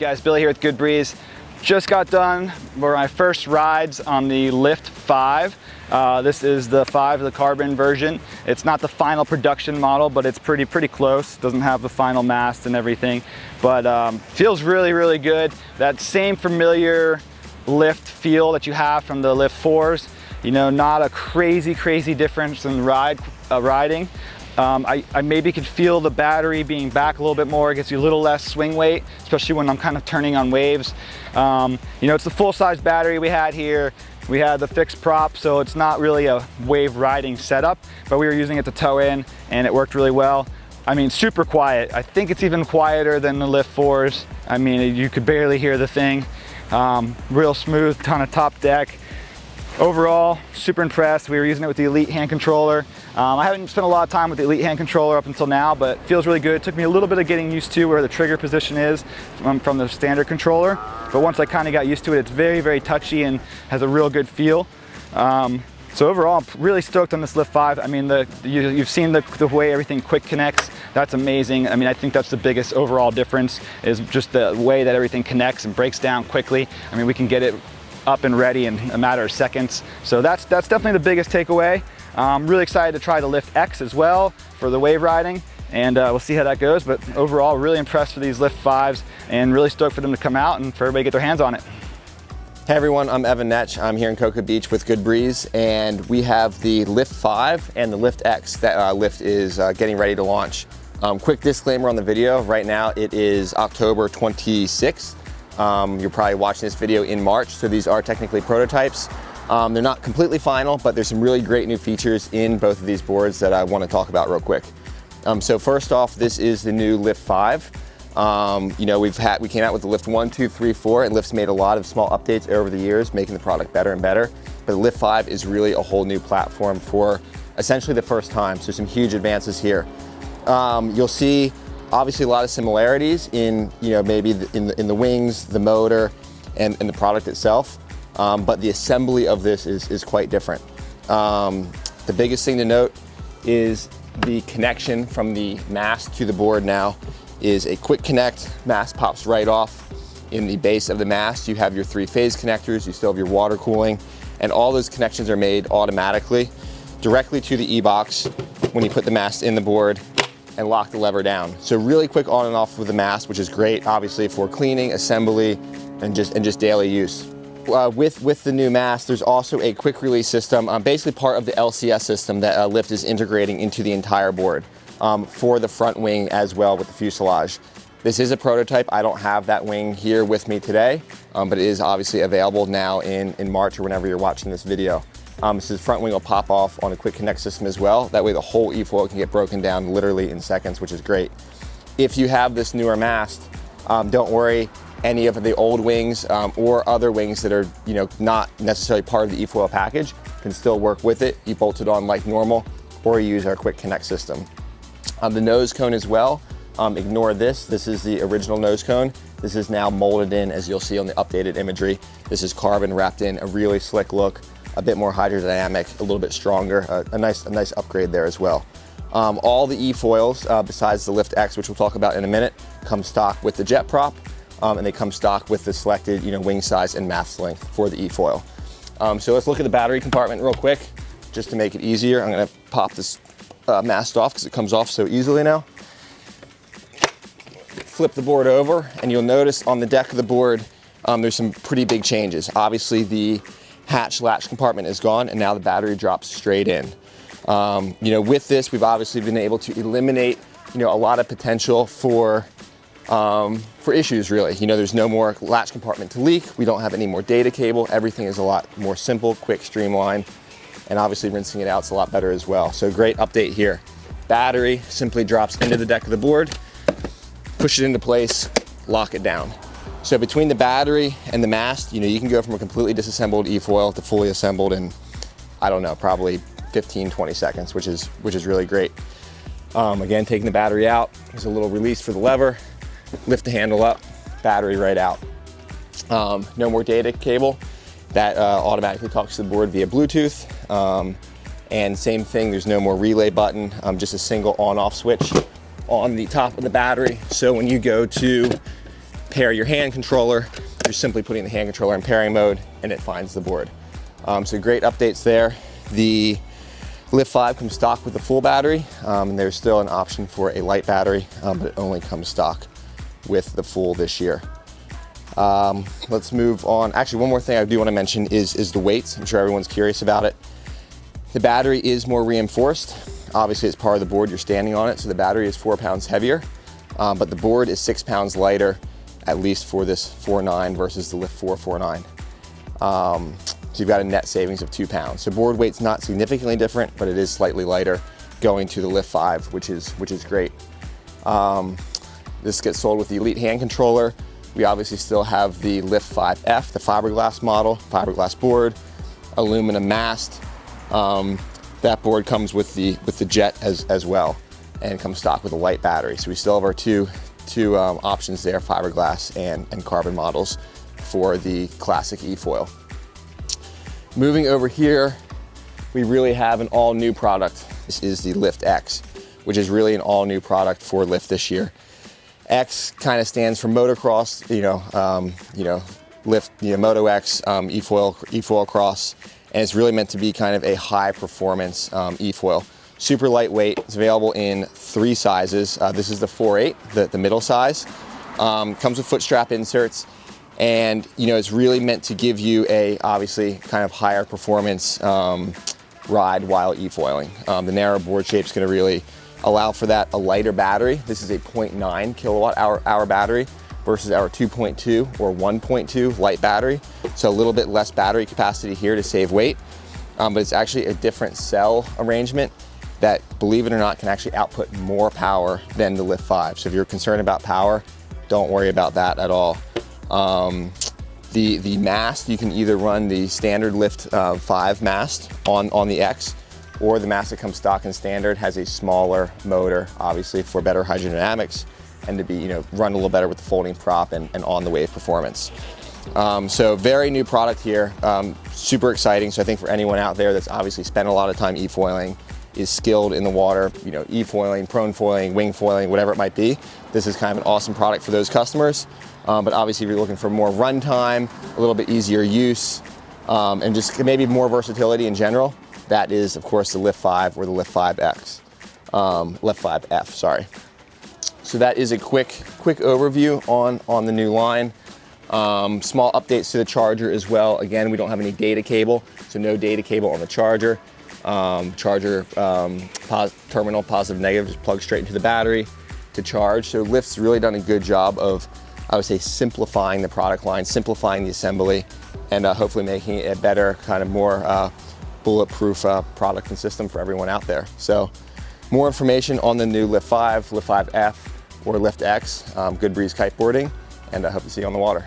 guys? Billy here with Good Breeze. Just got done for my first rides on the LIFT5. This is the 5, the carbon version. It's not the final production model, but it's pretty close. Doesn't have the final mast and everything, but feels really good. That same familiar lift feel that you have from the LIFT4s. You know, not a crazy difference in riding. I maybe could feel the battery being back a little bit more. It gets you a little less swing weight, especially when I'm kind of turning on waves. You know, it's the full-size battery we had here. We had the fixed prop, so it's not really a wave riding setup, but we were using it to tow in, and it worked really well. I mean, super quiet. I think it's even quieter than the LIFT4s. I mean, you could barely hear the thing. Real smooth, ton of top deck. Overall, super impressed. We were using it with the Elite hand controller. I haven't spent a lot of time with the Elite hand controller up until now, but it feels really good. It took me a little bit of getting used to where the trigger position is from the standard controller. But once I kind of got used to it, it's very touchy and has a real good feel. So overall, I'm really stoked on this LIFT5. I mean, you've seen the way everything quick connects. That's amazing. I mean, I think that's the biggest overall difference, is just the way that everything connects and breaks down quickly. I mean, we can get it up and ready in a matter of seconds. So that's definitely the biggest takeaway. I'm really excited to try the LIFTX as well for the wave riding, and we'll see how that goes. But overall, really impressed with these LIFT5s and really stoked for them to come out and for everybody to get their hands on it. Hey everyone, I'm Evan Netch. I'm here in Cocoa Beach with Good Breeze, and we have the LIFT5 and the LIFTX that Lyft is getting ready to launch. Quick disclaimer on the video, right now it is October 26th. You're probably watching this video in March, so these are technically prototypes. They're not completely final, but there's some really great new features in both of these boards that I want to talk about real quick. So first off, this is the new LIFT5. You know, we came out with the Lift 1, 2, 3, 4, and Lyft's made a lot of small updates over the years, making the product better and better. But the LIFT5 is really a whole new platform for essentially the first time, so some huge advances here. You'll see obviously a lot of similarities in, you know, maybe in the wings, the motor, and the product itself. But the assembly of this is quite different. The biggest thing to note is the connection from the mast to the board now is a quick connect. Mast pops right off. In the base of the mast, you have your 3-phase connectors, you still have your water cooling, and all those connections are made automatically directly to the e-box when you put the mast in the board and lock the lever down. So really quick on and off with the mast, which is great, obviously, for cleaning, assembly, and just daily use. With the new mast, there's also a quick release system, basically part of the LCS system that Lyft is integrating into the entire board for the front wing as well with the fuselage. This is a prototype. I don't have that wing here with me today, but it is obviously available now in March or whenever you're watching this video. So the front wing will pop off on a quick connect system as well. That way the whole eFoil can get broken down literally in seconds, which is great. If you have this newer mast, don't worry, any of the old wings or other wings that are, you know, not necessarily part of the eFoil package can still work with it. You bolt it on like normal, or you use our quick connect system. The nose cone as well, ignore this. This is the original nose cone. This is now molded in, as you'll see on the updated imagery. This is carbon wrapped in, a really slick look, a bit more hydrodynamic, a little bit stronger, a nice upgrade there as well. All the eFoils, besides the LIFTX, which we'll talk about in a minute, come stock with the jet prop, and they come stock with the selected, you know, wing size and mast length for the eFoil. So let's look at the battery compartment real quick, just to make it easier. I'm gonna pop this mast off because it comes off so easily now. Flip the board over, and you'll notice on the deck of the board, there's some pretty big changes. Obviously, the hatch latch compartment is gone, and now the battery drops straight in. You know, with this, we've obviously been able to eliminate, you know, a lot of potential for issues, really. You know, there's no more latch compartment to leak. We don't have any more data cable. Everything is a lot more simple, quick, streamlined, and obviously rinsing it out is a lot better as well. So great update here. Battery simply drops into the deck of the board, push it into place, lock it down. So between the battery and the mast, you know, you can go from a completely disassembled eFoil to fully assembled in, I don't know, probably 15, 20 seconds, which is really great. Again, taking the battery out, there's a little release for the lever, lift the handle up, battery right out. No more data cable. That automatically talks to the board via Bluetooth. And same thing, there's no more relay button, just a single on-off switch on the top of the battery. So when you go to pair your hand controller, you're simply putting the hand controller in pairing mode and it finds the board. So great updates there. The LIFT5 comes stock with a full battery, and there's still an option for a light battery, but it only comes stock with the full this year. Let's move on. Actually, one more thing I do want to mention is the weights. I'm sure everyone's curious about it. The battery is more reinforced. Obviously, it's part of the board, you're standing on it, so the battery is 4 pounds heavier, but the board is 6 pounds lighter, at least for this 4.9 versus the LIFT4 4.9. So you've got a net savings of 2 pounds. So board weight's not significantly different, but it is slightly lighter going to the LIFT5, which is great. This gets sold with the Elite hand controller. We obviously still have the LIFT5F, the fiberglass model, fiberglass board, aluminum mast. That board comes with the jet as well, and comes stock with a light battery. So we still have our two options there, fiberglass and carbon models for the classic eFoil. Moving over here, we really have an all new product. This is the LIFTX, which is really an all new product for Lift this year. X kind of stands for motocross, Lift, Moto X, eFoil cross, and it's really meant to be kind of a high performance eFoil. Super lightweight. It's available in 3 sizes. This is the 4.8, the middle size. Comes with foot strap inserts, and it's really meant to give you a obviously kind of higher performance ride while eFoiling. The narrow board shape is going to really allow for that. A lighter battery. This is a 0.9 kilowatt hour battery versus our 2.2 or 1.2 light battery. So a little bit less battery capacity here to save weight, but it's actually a different cell arrangement that, believe it or not, can actually output more power than the LIFT5. So if you're concerned about power, don't worry about that at all. The mast, you can either run the standard LIFT5 mast on the X, or the mast that comes stock and standard has a smaller motor, obviously for better hydrodynamics and to be run a little better with the folding prop and on the wave performance. So very new product here, super exciting. So I think for anyone out there that's obviously spent a lot of time eFoiling, is skilled in the water, eFoiling, prone foiling, wing foiling, whatever it might be, this is kind of an awesome product for those customers. But obviously if you're looking for more run time, a little bit easier use, and just maybe more versatility in general, that is of course the LIFT5 or the LIFT5X, LIFT5F, sorry. So that is a quick overview on the new line. Small updates to the charger as well. Again, we don't have any data cable, so no data cable on the charger. Charger terminal positive negative just plugs straight into the battery to charge. So Lift's really done a good job of, I would say, simplifying the product line, simplifying the assembly, and hopefully making it a better, kind of more bulletproof product and system for everyone out there. So more information on the new LIFT5, LIFT5F, or LIFTX, Good Breeze kiteboarding, and I hope to see you on the water.